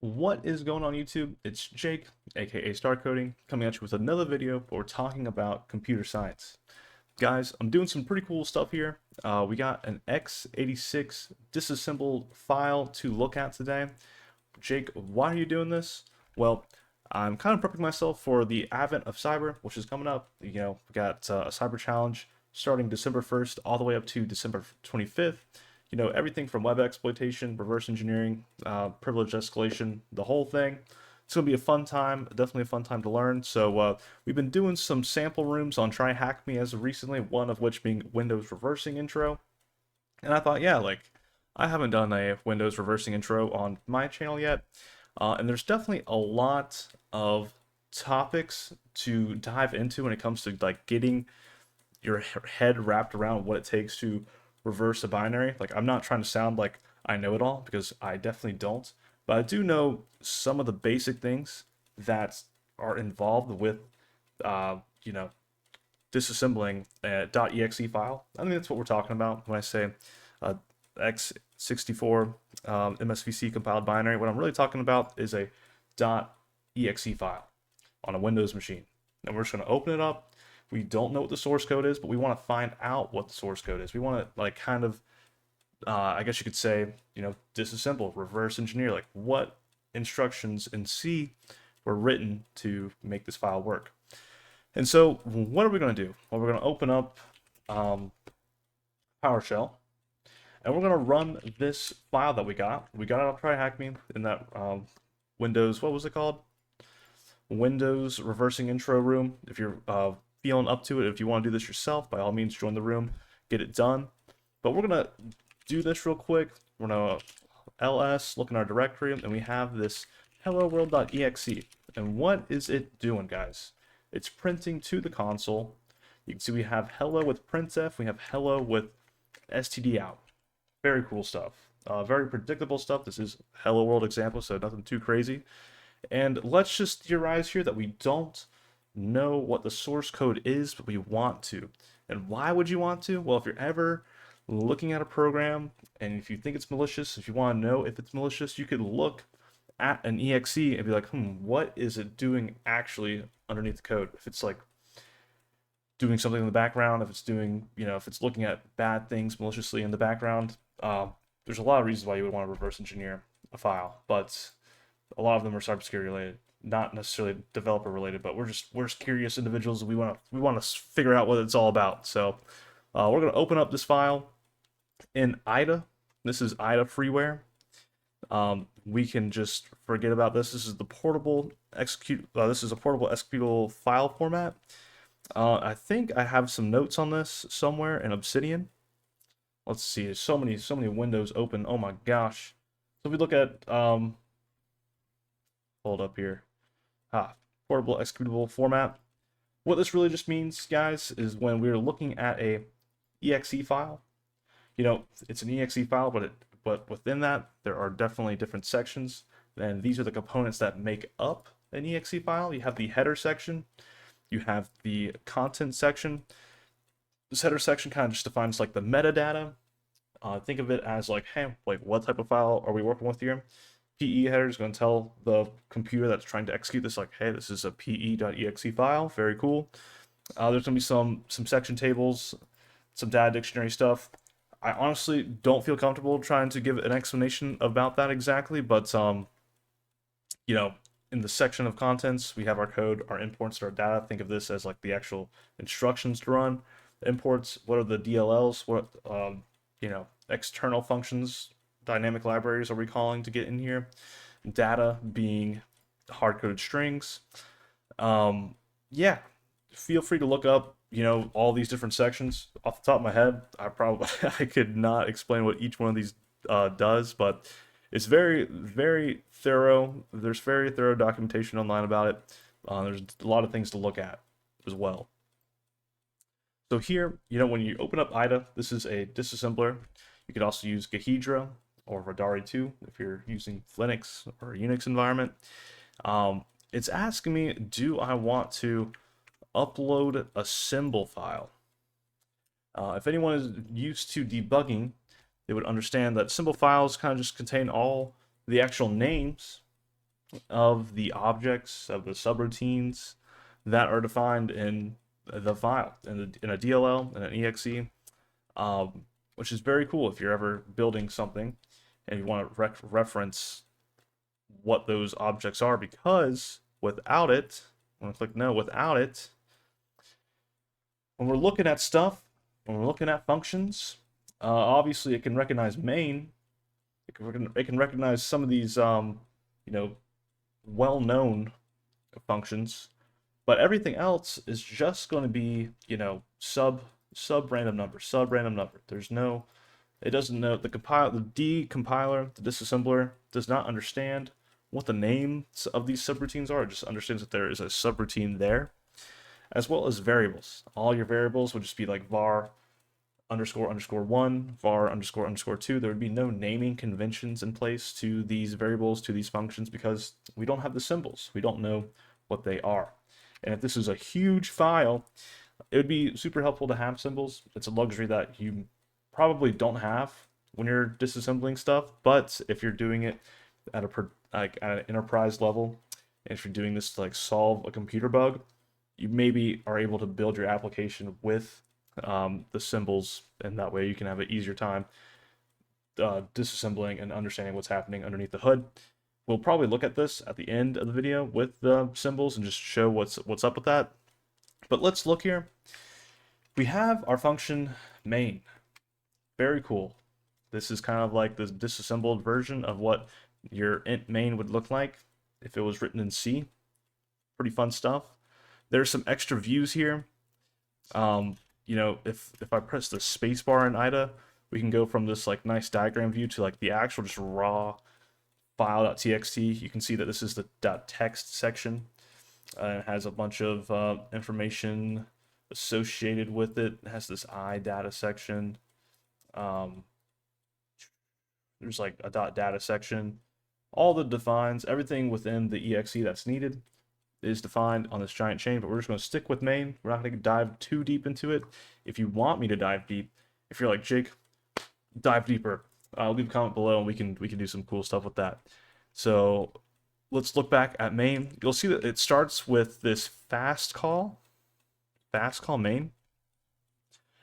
What is going on YouTube? It's Jake, aka StarCoding, coming at you with another video where we're talking about computer science. Guys, I'm doing some pretty cool stuff here. We got an x86 disassembled file to look at today. Jake, why are you doing this? Well, I'm kind of prepping myself for the advent of cyber, which is coming up. We got a cyber challenge starting December 1st all the way up to December 25th. Everything from web exploitation, reverse engineering, privilege escalation, the whole thing. It's going to be a fun time, definitely a fun time to learn. So we've been doing some sample rooms on Try Hack Me as of recently, one of which being Windows reversing intro. And I thought, yeah, like, I haven't done a Windows reversing intro on my channel yet. And there's definitely a lot of topics to dive into when it comes to like getting your head wrapped around what it takes to reverse a binary. Like, I'm not trying to sound like I know it all because I definitely don't, but I do know some of the basic things that are involved with, uh, you know, disassembling a .exe file. I think that's what we're talking about when I say uh, x64 MSVC compiled binary. What I'm really talking about is a .exe file on a Windows machine. And we're just going to open it up. We don't know what the source code is, but we want to find out what the source code is. We want to like kind of, I guess you could say, disassemble, reverse engineer, like what instructions in C were written to make this file work. And so what are we going to do? Well, we're going to open up PowerShell, and we're going to run this file that we got. We got it on Try Hack Me in that Windows, what was it called? Windows reversing intro room. If you're feeling up to it, if you want to do this yourself, by all means join the room, get it done. But we're gonna do this real quick. We're gonna ls, look in our directory, and we have this hello world.exe. And what is it doing, guys? It's printing to the console. You can see we have hello with printf, we have hello with std out. Very cool stuff. Very predictable stuff. This is hello world example, so nothing too crazy. And let's just theorize here that we don't know what the source code is, but we want to. And why would you want to? Well, if you're ever looking at a program and if you think it's malicious, if you want to know if it's malicious, you could look at an exe and be like, what is it doing actually underneath the code? If it's like doing something in the background, if it's doing, if it's looking at bad things maliciously in the background, there's a lot of reasons why you would want to reverse engineer a file, but a lot of them are cybersecurity related, not necessarily developer related. But we're just curious individuals. We want to figure out what it's all about. So we're going to open up this file in IDA. This is IDA freeware. We can just forget about this. This is the portable execute. This is a portable executable file format. I think I have some notes on this somewhere in Obsidian. Let's see. There's so many windows open. Oh my gosh. So if we look at hold up here. Portable executable format. What this really just means, guys, is when we're looking at a exe file, it's an exe file, but within that there are definitely different sections, and these are the components that make up an exe file. You have the header section, you have the content section. This header section kind of just defines like the metadata. Think of it as like, hey, like what type of file are we working with here? PE header is going to tell the computer that's trying to execute this, like, hey, this is a pe.exe file. Very cool. There's going to be some section tables, some data dictionary stuff. I honestly don't feel comfortable trying to give an explanation about that exactly, but in the section of contents, we have our code, our imports, our data. Think of this as like the actual instructions to run. Imports, what are the DLLs? What external functions, dynamic libraries are we calling to get in here? Data being hard-coded strings. Yeah, feel free to look up, all these different sections. Off the top of my head, I could not explain what each one of these does, but it's very, very thorough. There's very thorough documentation online about it. There's a lot of things to look at as well. So here, when you open up IDA, this is a disassembler. You could also use Gahedra or Radari 2 if you're using Linux or a Unix environment. It's asking me, do I want to upload a symbol file? If anyone is used to debugging, they would understand that symbol files kind of just contain all the actual names of the objects, of the subroutines that are defined in the file, in a DLL and an EXE, which is very cool if you're ever building something and you want to reference what those objects are, because without it, I'm going to click no, without it, when we're looking at stuff, when we're looking at functions, obviously it can recognize main, it can recognize some of these, you know, well-known functions, but everything else is just going to be, you know, sub random number. There's no, it doesn't know the decompiler, the disassembler does not understand what the names of these subroutines are. It just understands that there is a subroutine there, as well as variables. All your variables would just be like var underscore underscore 1, var underscore underscore 2. There would be no naming conventions in place to these variables, to these functions, because we don't have the symbols. We don't know what they are. And if this is a huge file, it would be super helpful to have symbols. It's a luxury that you probably don't have when you're disassembling stuff, but if you're doing it at at an enterprise level, and if you're doing this to like solve a computer bug, you maybe are able to build your application with the symbols, and that way you can have an easier time disassembling and understanding what's happening underneath the hood. We'll probably look at this at the end of the video with the symbols and just show what's up with that. But let's look here. We have our function main. Very cool. This is kind of like the disassembled version of what your int main would look like if it was written in C. Pretty fun stuff. There's some extra views here. You know, if I press the spacebar in IDA, we can go from this like nice diagram view to like the actual just raw file.txt. You can see that this is the .text section. It has a bunch of information associated with it. It has this iData section. There's like a .data section. All the defines, everything within the exe that's needed is defined on this giant chain, but we're just going to stick with main. We're not going to dive too deep into it. If you want me to dive deep, if you're like, Jake, dive deeper, leave a comment below and we can do some cool stuff with that. So let's look back at main. You'll see that it starts with this FastCall main.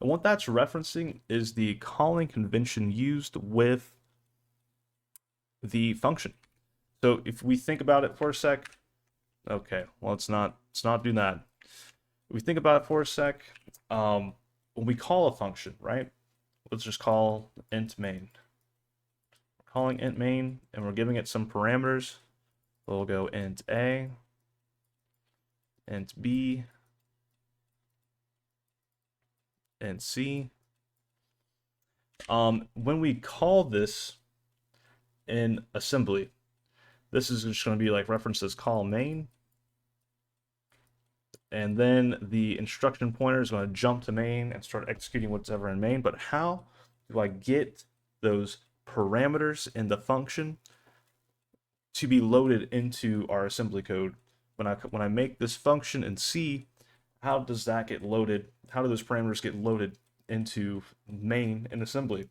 And what that's referencing is the calling convention used with the function. So if we think about it for a sec, okay, well, let's not do that. If we think about it for a sec, when we call a function, right? Let's just call int main. We're calling int main, and we're giving it some parameters. We'll go int a, int b, int c. When we call this in assembly, this is just going to be like referenced as call main. And then the instruction pointer is going to jump to main and start executing whatever in main. But how do I get those parameters in the function to be loaded into our assembly code? When I make this function in C, how does that get loaded? How do those parameters get loaded into main in assembly?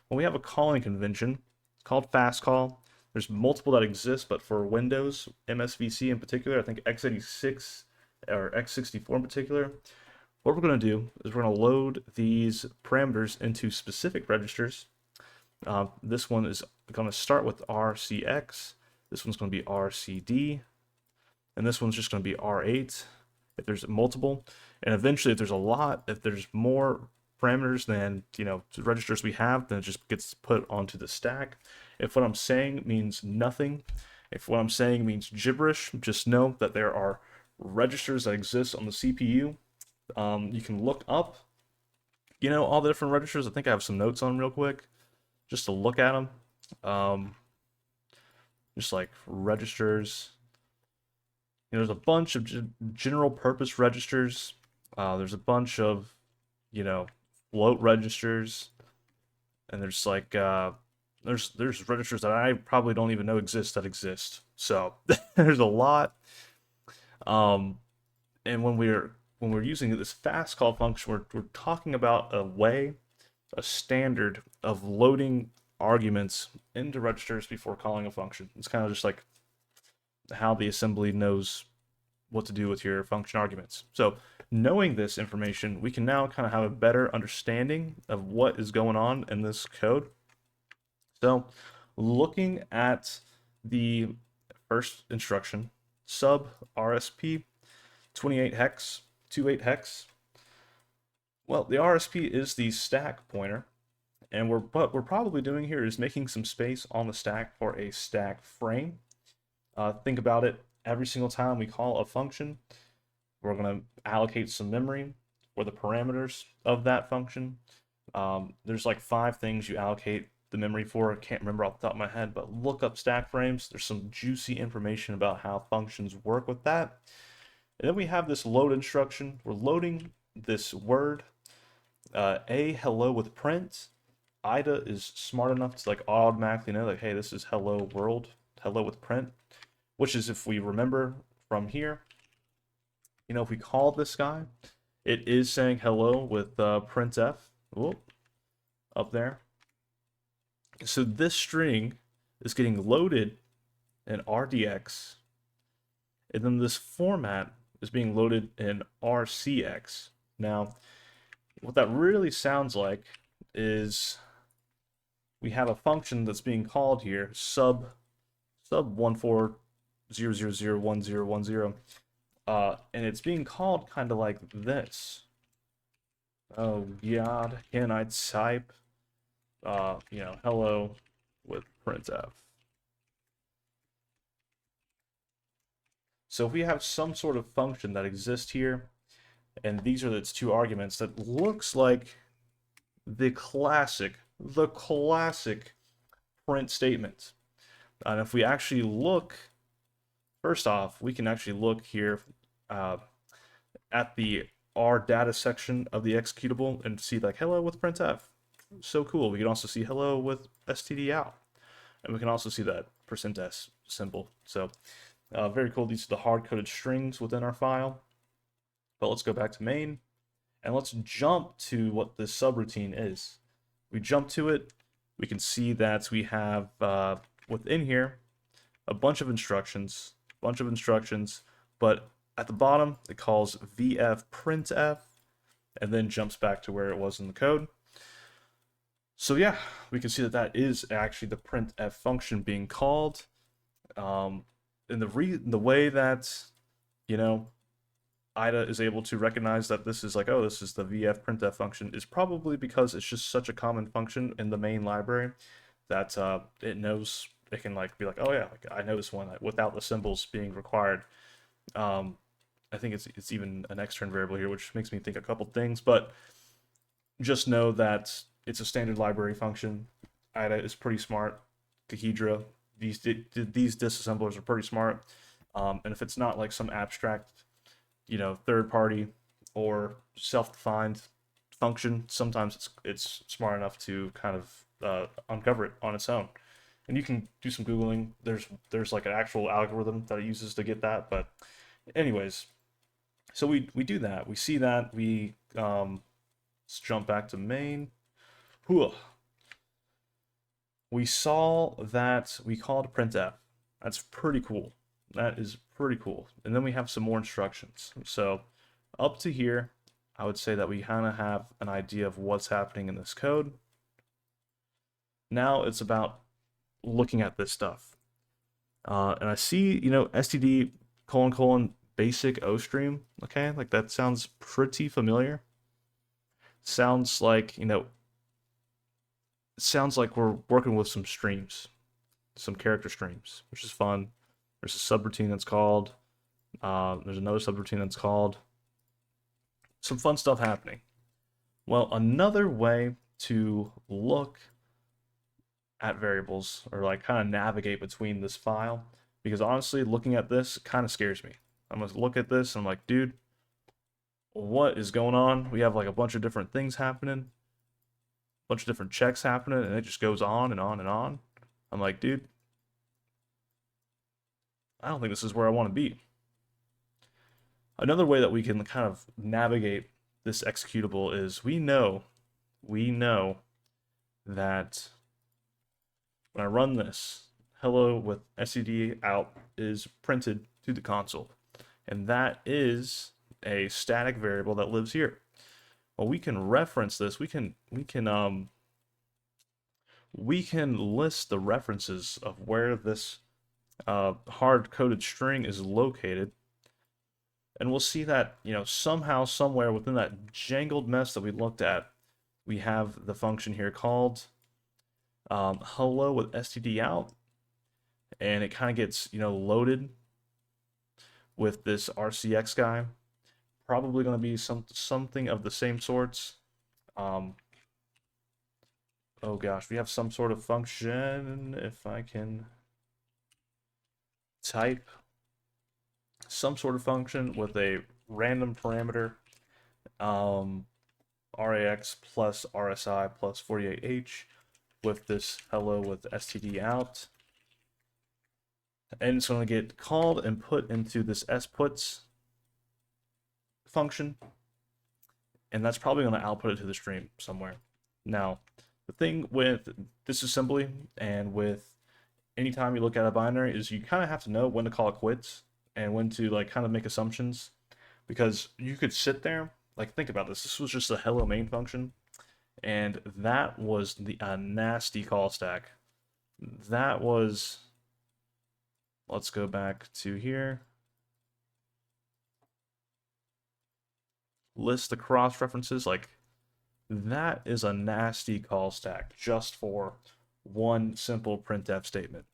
Well, we have a calling convention called FastCall. There's multiple that exist, but for Windows, MSVC in particular, I think x86 or x64 in particular, what we're going to do is we're going to load these parameters into specific registers. This one is going to start with RCX. This one's going to be RCD. And this one's just going to be R8 if there's multiple. And eventually, if there's a lot, if there's more parameters than, you know, registers we have, then it just gets put onto the stack. If what I'm saying means nothing, if what I'm saying means gibberish, just know that there are registers that exist on the CPU. You can look up, you know, all the different registers. I think I have some notes on real quick just to look at them. Just like registers. You know, there's a bunch of general purpose registers. There's a bunch of, you know, float registers, and there's like there's registers that I probably don't even know exist that exist. So there's a lot. And when we're using this FastCall function, we're talking about a standard of loading arguments into registers before calling a function. It's kind of just like how the assembly knows what to do with your function arguments. So knowing this information, we can now kind of have a better understanding of what is going on in this code. So looking at the first instruction, sub RSP 28 hex, 28 hex. Well, the RSP is the stack pointer, and what we're probably doing here is making some space on the stack for a stack frame. Think about it, every single time we call a function, we're going to allocate some memory for the parameters of that function. There's like 5 things you allocate the memory for. I can't remember off the top of my head, but look up stack frames. There's some juicy information about how functions work with that. And then we have this load instruction. We're loading this word, a hello with print. IDA is smart enough to like automatically know like, hey, this is hello world, hello with print, which is, if we remember from here, you know, if we call this guy, it is saying hello with printf. Whoop, up there. So this string is getting loaded in RDX, and then this format is being loaded in RCX. Now, what that really sounds like is we have a function that's being called here, sub 1400001010, and it's being called kind of like this. Oh God, can I type, you know, hello with printf. So if we have some sort of function that exists here, and these are its 2 arguments, that looks like the classic print statement. And if we actually look, first off, we can actually look here at the R data section of the executable and see like hello with printf. So cool. We can also see hello with std out, and we can also see that %s symbol. So very cool. These are the hard-coded strings within our file. But let's go back to main, and let's jump to what this subroutine is. We jump to it, we can see that we have within here a bunch of instructions, but at the bottom it calls vf printf, and then jumps back to where it was in the code. So yeah, we can see that that is actually the printf function being called. And the way that, you know, IDA is able to recognize that this is like, oh, this is the vf printf function, is probably because it's just such a common function in the main library that it knows, it can like be like, oh yeah, like, I know this one without the symbols being required. I think it's even an extern variable here, which makes me think a couple things, but just know that it's a standard library function. IDA is pretty smart. Kahedra, these disassemblers are pretty smart. And if it's not like some abstract, you know, third party or self-defined function, sometimes it's smart enough to kind of uncover it on its own. And you can do some Googling. There's like an actual algorithm that it uses to get that. But anyways, so we do that. We see that. Let's jump back to main. We saw that we called printf. That's pretty cool. That is pretty cool. And then we have some more instructions. So up to here, I would say that we kind of have an idea of what's happening in this code. Now it's about looking at this stuff. And I see, you know, std : basic o stream. Okay, like that sounds pretty familiar. Sounds like, you know, it sounds like we're working with some streams, some character streams, which is fun. There's a subroutine that's called. There's another subroutine that's called. Some fun stuff happening. Well, another way to look at variables, or like kind of navigate between this file, because honestly, looking at this kind of scares me. I'm gonna look at this and I'm like, dude, what is going on? We have like a bunch of different things happening, a bunch of different checks happening, and it just goes on and on and on. I'm like, dude, I don't think this is where I want to be. Another way that we can kind of navigate this executable is we know that when I run this, hello with std out is printed to the console. And that is a static variable that lives here. Well, we can reference this. We can list the references of where this hard-coded string is located, and we'll see that, somehow, somewhere within that jangled mess that we looked at, we have the function here called hello with std out, and it kind of gets, loaded with this rcx guy. Probably going to be something of the same sorts. Oh gosh, we have some sort of function. If I can type some sort of function with a random parameter, rax plus rsi plus 48h with this hello with std out, and it's going to get called and put into this sputs function, and that's probably going to output it to the stream somewhere. Now, the thing with disassembly and with anytime you look at a binary is you kind of have to know when to call it quits and when to like kind of make assumptions, because you could sit there, like, think about this. This was just a hello main function, and that was a nasty call stack. That was, let's go back to here. List the cross references. Like, that is a nasty call stack just for one simple printf statement.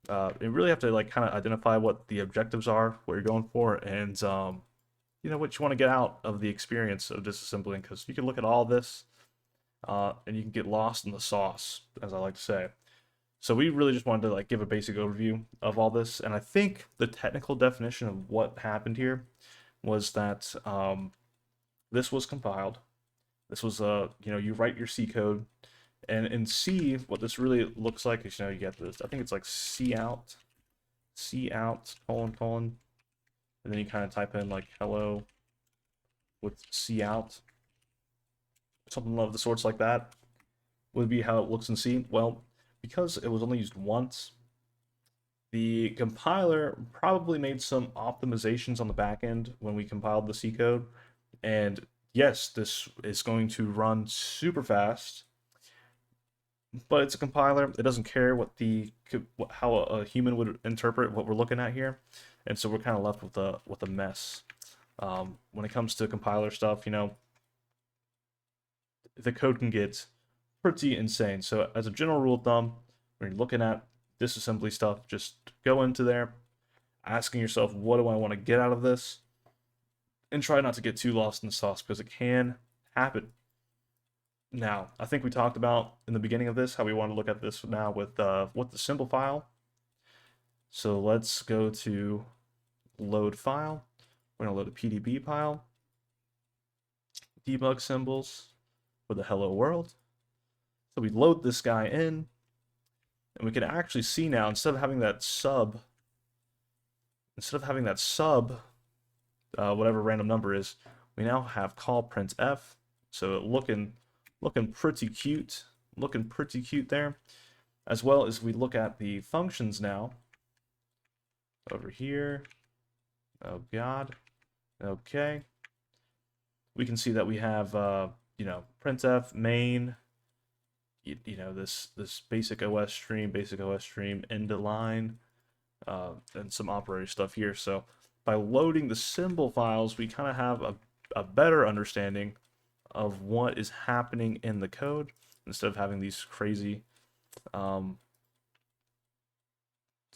You really have to like kind of identify what the objectives are, what you're going for, and what you want to get out of the experience of disassembling, because you can look at all this and you can get lost in the sauce, as I like to say. So we really just wanted to like give a basic overview of all this, and I think the technical definition of what happened here was that this was compiled. This was you write your C code, and in C, what this really looks like is, you get this. I think it's like C out, colon, and then you kind of type in like hello with C out, something of the sorts like that would be how it looks in C. Well, because it was only used once, the compiler probably made some optimizations on the back end when we compiled the C code, and yes, this is going to run super fast, but it's a compiler. It doesn't care how a human would interpret what we're looking at here, and so we're kind of left with a mess. When it comes to compiler stuff, the code can get pretty insane. So as a general rule of thumb, when you're looking at disassembly stuff, just go into there, asking yourself, what do I want to get out of this? And try not to get too lost in the sauce, because it can happen. Now, I think we talked about in the beginning of this how we want to look at this now with the symbol file. So let's go to load file. We're going to load a PDB file. Debug symbols for the hello world. So we load this guy in, and we can actually see now, instead of having that sub, whatever random number is, we now have call printf. So looking pretty cute, there. As well as we look at the functions now over here. Oh god. Okay. We can see that we have printf main, this basic OS stream, end of line, and some operator stuff here. So by loading the symbol files, we kind of have a better understanding of what is happening in the code, instead of having these crazy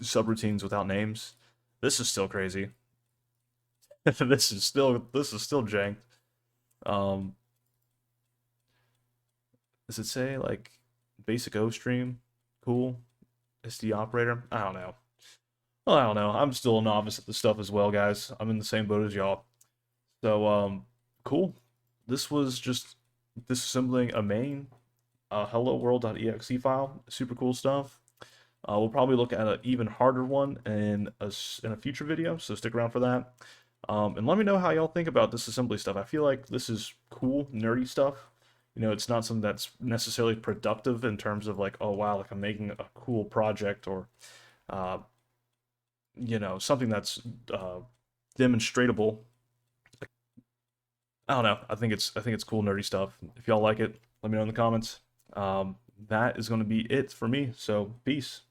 subroutines without names. This is still crazy. this is still janked. Does it say like basic O stream? Cool. SD operator? I don't know. Well, I don't know. I'm still a novice at this stuff as well, guys. I'm in the same boat as y'all. So, cool. This was just disassembling a main hello world.exe file. Super cool stuff. We'll probably look at an even harder one in a future video, so stick around for that. And let me know how y'all think about disassembly stuff. I feel like this is cool, nerdy stuff. It's not something that's necessarily productive in terms of like, oh wow, like I'm making a cool project, or you know, something that's demonstratable. I don't know. I think it's cool, nerdy stuff. If y'all like it, let me know in the comments. That is going to be it for me. So peace.